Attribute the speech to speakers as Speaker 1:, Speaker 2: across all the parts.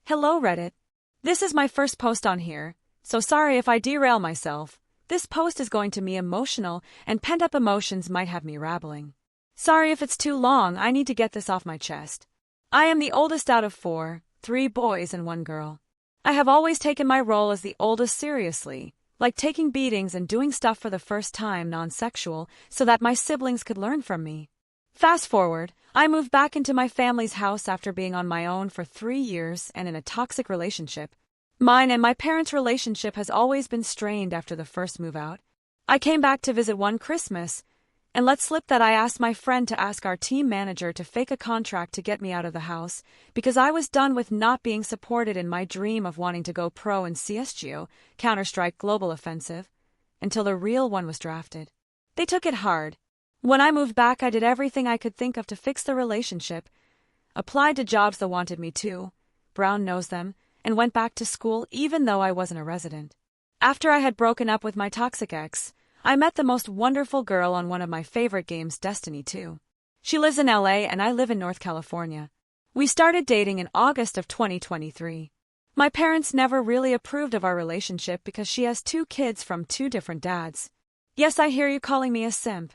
Speaker 1: Hello Reddit. This is my first post on here, so sorry if I derail myself. This post is going to be emotional and pent-up emotions might have me rambling. Sorry if it's too long, I need to get this off my chest. I am the oldest out of 4, 3 boys and 1 girl. I have always taken my role as the oldest seriously, like taking beatings and doing stuff for the first time non-sexual so that my siblings could learn from me. Fast forward, I moved back into my family's house after being on my own for 3 years and in a toxic relationship. Mine and my parents' relationship has always been strained after the first move out. I came back to visit one Christmas, and let slip that I asked my friend to ask our team manager to fake a contract to get me out of the house because I was done with not being supported in my dream of wanting to go pro in CSGO, Counter-Strike Global Offensive, until the real one was drafted. They took it hard. When I moved back, I did everything I could think of to fix the relationship, applied to jobs that wanted me to, brown nosed them, and went back to school even though I wasn't a resident. After I had broken up with my toxic ex, I met the most wonderful girl on one of my favorite games, Destiny 2. She lives in LA and I live in North California. We started dating in August of 2023. My parents never really approved of our relationship because she has 2 kids from 2 different dads. Yes, I hear you calling me a simp.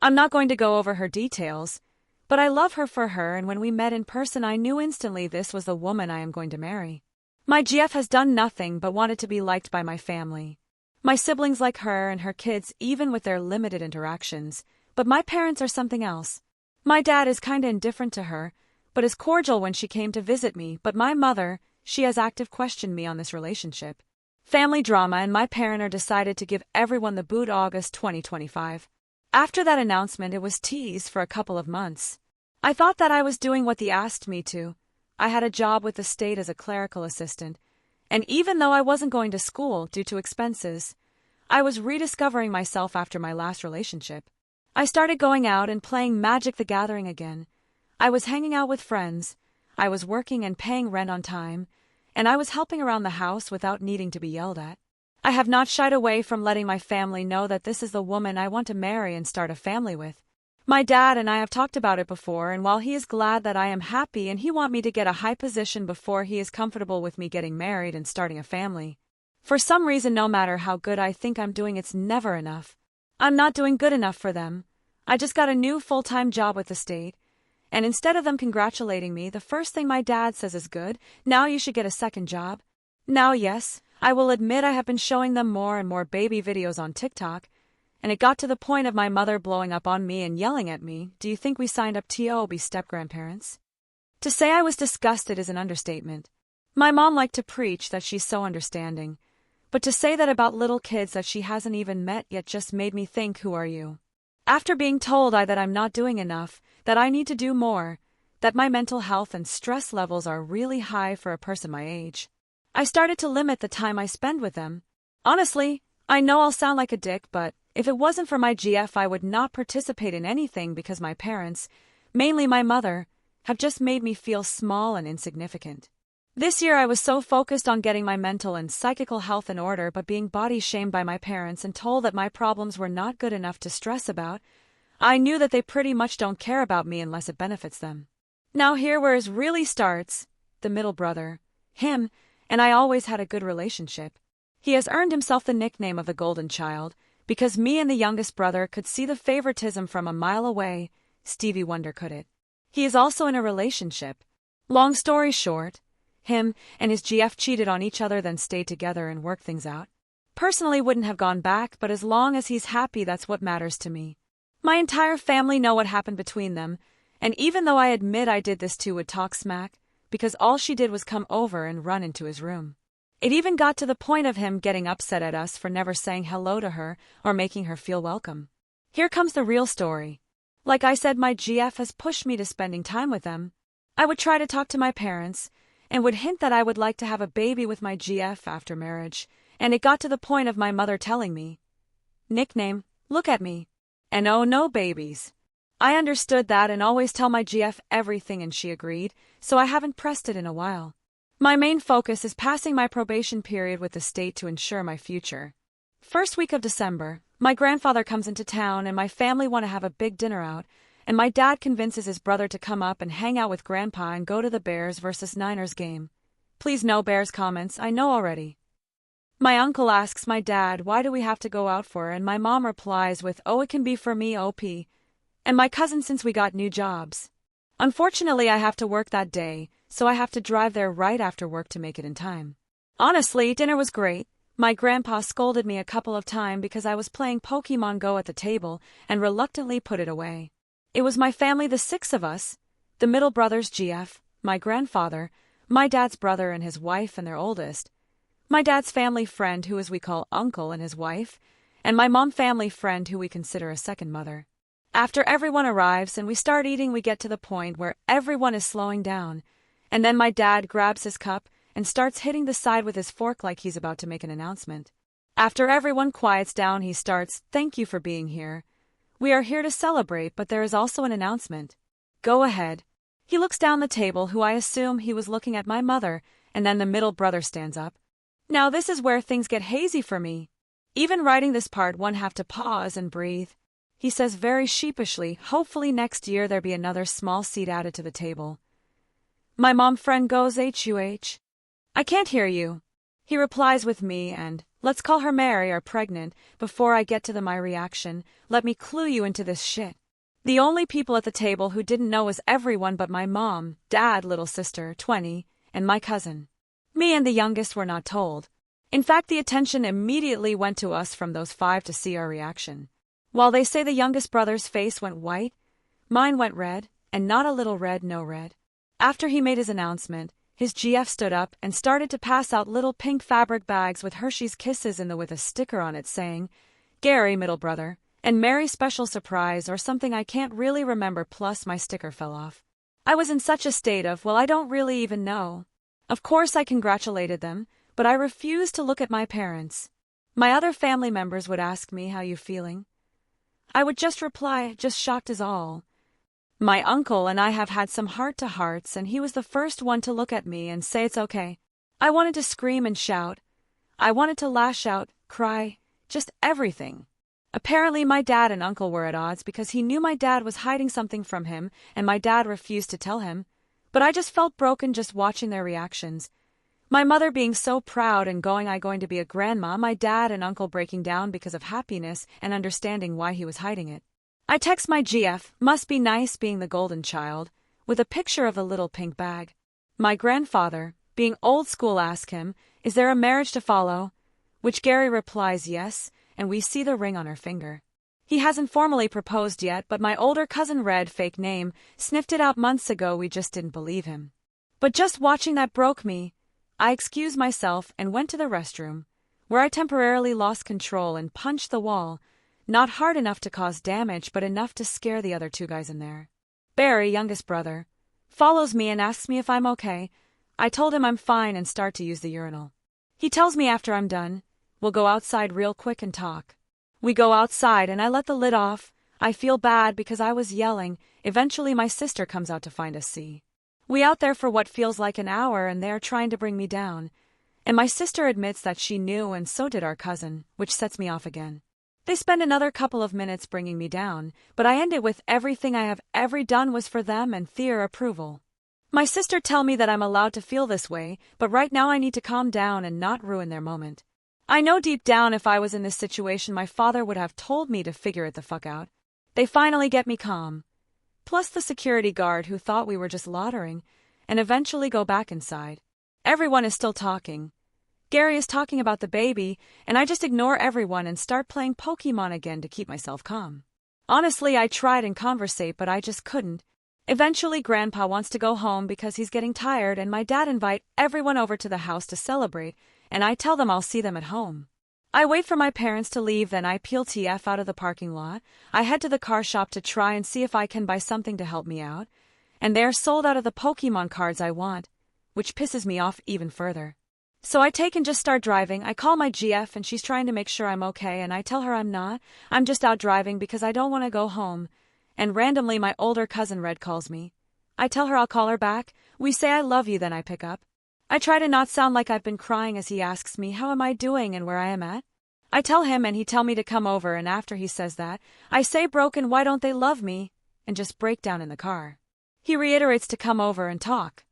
Speaker 1: I'm not going to go over her details, but I love her for her, and when we met in person I knew instantly this was the woman I am going to marry. My GF has done nothing but wanted to be liked by my family. My siblings like her and her kids even with their limited interactions, but my parents are something else. My dad is kinda indifferent to her, but is cordial when she came to visit me, but my mother, she has active questioned me on this relationship. Family drama and my parent decided to give everyone the boot August 2025. After that announcement it was teased for a couple of months. I thought that I was doing what they asked me to. I had a job with the state as a clerical assistant, and even though I wasn't going to school due to expenses, I was rediscovering myself after my last relationship. I started going out and playing Magic the Gathering again. I was hanging out with friends, I was working and paying rent on time, and I was helping around the house without needing to be yelled at. I have not shied away from letting my family know that this is the woman I want to marry and start a family with. My dad and I have talked about it before, and while he is glad that I am happy and he wants me to get a high position before he is comfortable with me getting married and starting a family, for some reason no matter how good I think I'm doing it's never enough. I'm not doing good enough for them. I just got a new full-time job with the state, and instead of them congratulating me, the first thing my dad says is good, now you should get a second job. Now yes, I will admit I have been showing them more and more baby videos on TikTok, and it got to the point of my mother blowing up on me and yelling at me, "Do you think we signed up to be step-grandparents?" To say I was disgusted is an understatement. My mom liked to preach that she's so understanding, but to say that about little kids that she hasn't even met yet just made me think, who are you? After being told that I'm not doing enough, that I need to do more, that my mental health and stress levels are really high for a person my age, I started to limit the time I spend with them. Honestly, I know I'll sound like a dick, but if it wasn't for my GF I would not participate in anything because my parents, mainly my mother, have just made me feel small and insignificant. This year I was so focused on getting my mental and psychical health in order but being body shamed by my parents and told that my problems were not good enough to stress about, I knew that they pretty much don't care about me unless it benefits them. Now here where it really starts, the middle brother, him, and I always had a good relationship. He has earned himself the nickname of the golden child, because me and the youngest brother could see the favoritism from a mile away, Stevie Wonder could it. He is also in a relationship. Long story short, him and his GF cheated on each other then stayed together and worked things out. Personally wouldn't have gone back, but as long as he's happy that's what matters to me. My entire family know what happened between them, and even though I admit I did this too would talk smack, because all she did was come over and run into his room. It even got to the point of him getting upset at us for never saying hello to her or making her feel welcome. Here comes the real story. Like I said, my GF has pushed me to spending time with them. I would try to talk to my parents, and would hint that I would like to have a baby with my GF after marriage, and it got to the point of my mother telling me, "Nickname, look at me. And oh no babies." I understood that and always tell my GF everything and she agreed, so I haven't pressed it in a while. My main focus is passing my probation period with the state to ensure my future. First week of December, my grandfather comes into town and my family want to have a big dinner out, and my dad convinces his brother to come up and hang out with Grandpa and go to the Bears vs. Niners game. Please no bears comments, I know already. My uncle asks my dad why do we have to go out for, and my mom replies with, oh, it can be for me, OP. And my cousin since we got new jobs. Unfortunately, I have to work that day, so I have to drive there right after work to make it in time. Honestly, dinner was great. My grandpa scolded me a couple of times because I was playing Pokemon Go at the table and reluctantly put it away. It was my family, the 6 of us, the middle brothers GF, my grandfather, my dad's brother and his wife and their oldest, my dad's family friend who as we call uncle and his wife, and my mom family friend who we consider a second mother. After everyone arrives and we start eating, we get to the point where everyone is slowing down, and then my dad grabs his cup and starts hitting the side with his fork like he's about to make an announcement. After everyone quiets down, he starts, thank you for being here. We are here to celebrate, but there is also an announcement. Go ahead. He looks down the table, who I assume he was looking at my mother, and then the middle brother stands up. Now this is where things get hazy for me. Even writing this part, one have to pause and breathe. He says very sheepishly, hopefully next year there be another small seat added to the table. My mom friend goes, HUH. I can't hear you. He replies with me and, let's call her Mary, are pregnant. Before I get to my reaction, let me clue you into this shit. The only people at the table who didn't know was everyone but my mom, dad, little sister, 20, and my cousin. Me and the youngest were not told. In fact, the attention immediately went to us from those 5 to see our reaction. While they say the youngest brother's face went white, mine went red, and not a little red, no red. After he made his announcement, his GF stood up and started to pass out little pink fabric bags with Hershey's Kisses in them with a sticker on it saying, Gary, middle brother, and Mary special surprise or something I can't really remember, plus my sticker fell off. I was in such a state of, well, I don't really even know. Of course I congratulated them, but I refused to look at my parents. My other family members would ask me, how you feeling? I would just reply, just shocked is all. My uncle and I have had some heart-to-hearts, and he was the first one to look at me and say it's okay. I wanted to scream and shout. I wanted to lash out, cry, just everything. Apparently my dad and uncle were at odds because he knew my dad was hiding something from him and my dad refused to tell him. But I just felt broken just watching their reactions. My mother being so proud and going to be a grandma, my dad and uncle breaking down because of happiness and understanding why he was hiding it. I text my GF, must be nice being the golden child, with a picture of the little pink bag. My grandfather, being old school, asks him, is there a marriage to follow? Which Gary replies yes, and we see the ring on her finger. He hasn't formally proposed yet, but my older cousin Red, fake name, sniffed it out months ago. We just didn't believe him. But just watching that broke me. I excused myself and went to the restroom, where I temporarily lost control and punched the wall, not hard enough to cause damage but enough to scare the other 2 guys in there. Barry, youngest brother, follows me and asks me if I'm okay. I told him I'm fine and start to use the urinal. He tells me after I'm done, we'll go outside real quick and talk. We go outside and I let the lid off. I feel bad because I was yelling. Eventually my sister comes out to find us. We out there for what feels like an hour and they're trying to bring me down. And my sister admits that she knew and so did our cousin, which sets me off again. They spend another couple of minutes bringing me down, but I end it with everything I have ever done was for them and their approval. My sister tell me that I'm allowed to feel this way, but right now I need to calm down and not ruin their moment. I know deep down if I was in this situation my father would have told me to figure it the fuck out. They finally get me calm. Plus the security guard who thought we were just loitering, and eventually go back inside. Everyone is still talking. Gary is talking about the baby, and I just ignore everyone and start playing Pokemon again to keep myself calm. Honestly, I tried and conversate, but I just couldn't. Eventually, Grandpa wants to go home because he's getting tired, and my dad invite everyone over to the house to celebrate, and I tell them I'll see them at home. I wait for my parents to leave, then I peel TF out of the parking lot. I head to the car shop to try and see if I can buy something to help me out, and they're sold out of the Pokemon cards I want, which pisses me off even further. So I take and just start driving. I call my GF and she's trying to make sure I'm okay, and I tell her I'm not. I'm just out driving because I don't want to go home. And randomly my older cousin Red calls me. I tell her I'll call her back. We say I love you, then I pick up. I try to not sound like I've been crying as he asks me how am I doing and where I am at. I tell him and he tell me to come over, and after he says that, I say broken why don't they love me, and just break down in the car. He reiterates to come over and talk.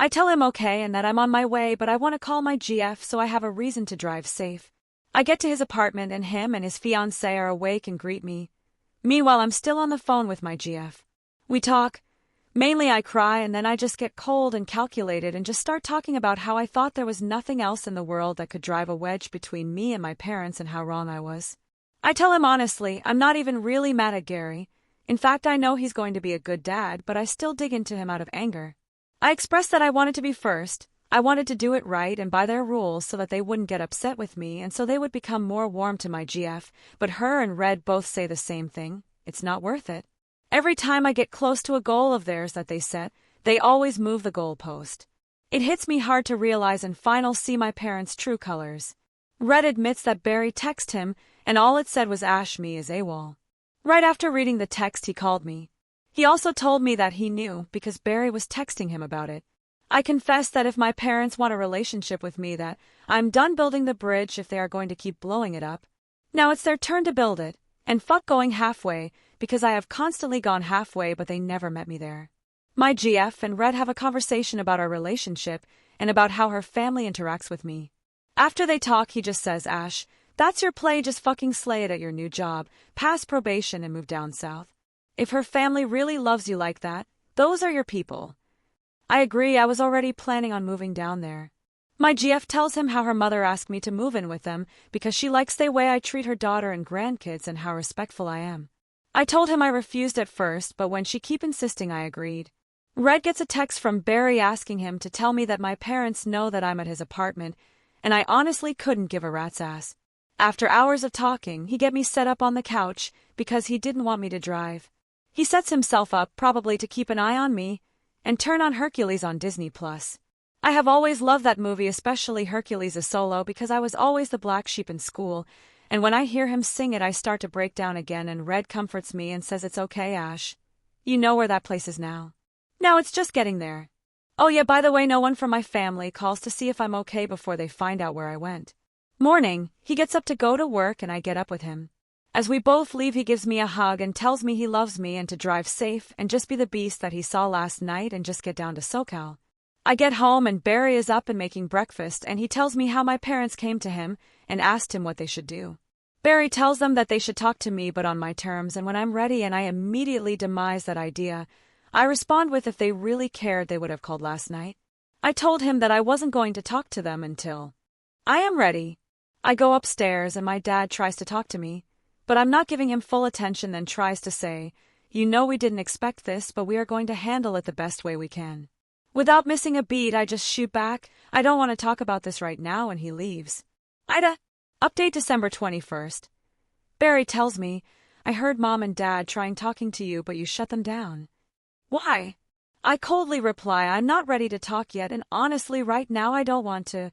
Speaker 1: I tell him okay and that I'm on my way, but I want to call my GF so I have a reason to drive safe. I get to his apartment and him and his fiancée are awake and greet me. Meanwhile, I'm still on the phone with my GF. We talk. Mainly I cry and then I just get cold and calculated and just start talking about how I thought there was nothing else in the world that could drive a wedge between me and my parents and how wrong I was. I tell him honestly, I'm not even really mad at Gary. In fact, I know he's going to be a good dad, but I still dig into him out of anger. I express that I wanted to be first. I wanted to do it right and by their rules so that they wouldn't get upset with me and so they would become more warm to my GF, but her and Red both say the same thing. It's not worth it. Every time I get close to a goal of theirs that they set, they always move the goalpost. It hits me hard to realize and finally see my parents' true colors. Red admits that Barry texted him and all it said was Ash me is AWOL. Right after reading the text he called me. He also told me that he knew because Barry was texting him about it. I confess that if my parents want a relationship with me that I'm done building the bridge if they are going to keep blowing it up. Now it's their turn to build it, and fuck going halfway, because I have constantly gone halfway but they never met me there. My GF and Red have a conversation about our relationship and about how her family interacts with me. After they talk he just says, Ash, that's your play, just fucking slay it at your new job, pass probation and move down south. If her family really loves you like that, those are your people. I agree, I was already planning on moving down there. My GF tells him how her mother asked me to move in with them because she likes the way I treat her daughter and grandkids and how respectful I am. I told him I refused at first, but when she kept insisting I agreed. Red gets a text from Barry asking him to tell me that my parents know that I'm at his apartment, and I honestly couldn't give a rat's ass. After hours of talking, he get me set up on the couch because he didn't want me to drive. He sets himself up probably to keep an eye on me and turn on Hercules on Disney+. I have always loved that movie, especially Hercules a solo, because I was always the black sheep in school, and when I hear him sing it I start to break down again and Red comforts me and says it's okay, Ash. You know where that place is now. Now it's just getting there. Oh yeah, by the way, no one from my family calls to see if I'm okay before they find out where I went. Morning, he gets up to go to work and I get up with him. As we both leave he gives me a hug and tells me he loves me and to drive safe and just be the beast that he saw last night and just get down to SoCal. I get home and Barry is up and making breakfast and he tells me how my parents came to him and asked him what they should do. Barry tells them that they should talk to me but on my terms, and when I'm ready and I immediately demise that idea, I respond with if they really cared they would have called last night. I told him that I wasn't going to talk to them until I am ready. I go upstairs and my dad tries to talk to me, but I'm not giving him full attention, then tries to say, you know we didn't expect this, but we are going to handle it the best way we can. Without missing a beat I just shoot back, I don't want to talk about this right now, and he leaves. AITAH. Update December 21st. Barry tells me, I heard Mom and Dad trying talking to you but you shut them down. Why? I coldly reply I'm not ready to talk yet and honestly right now I don't want to.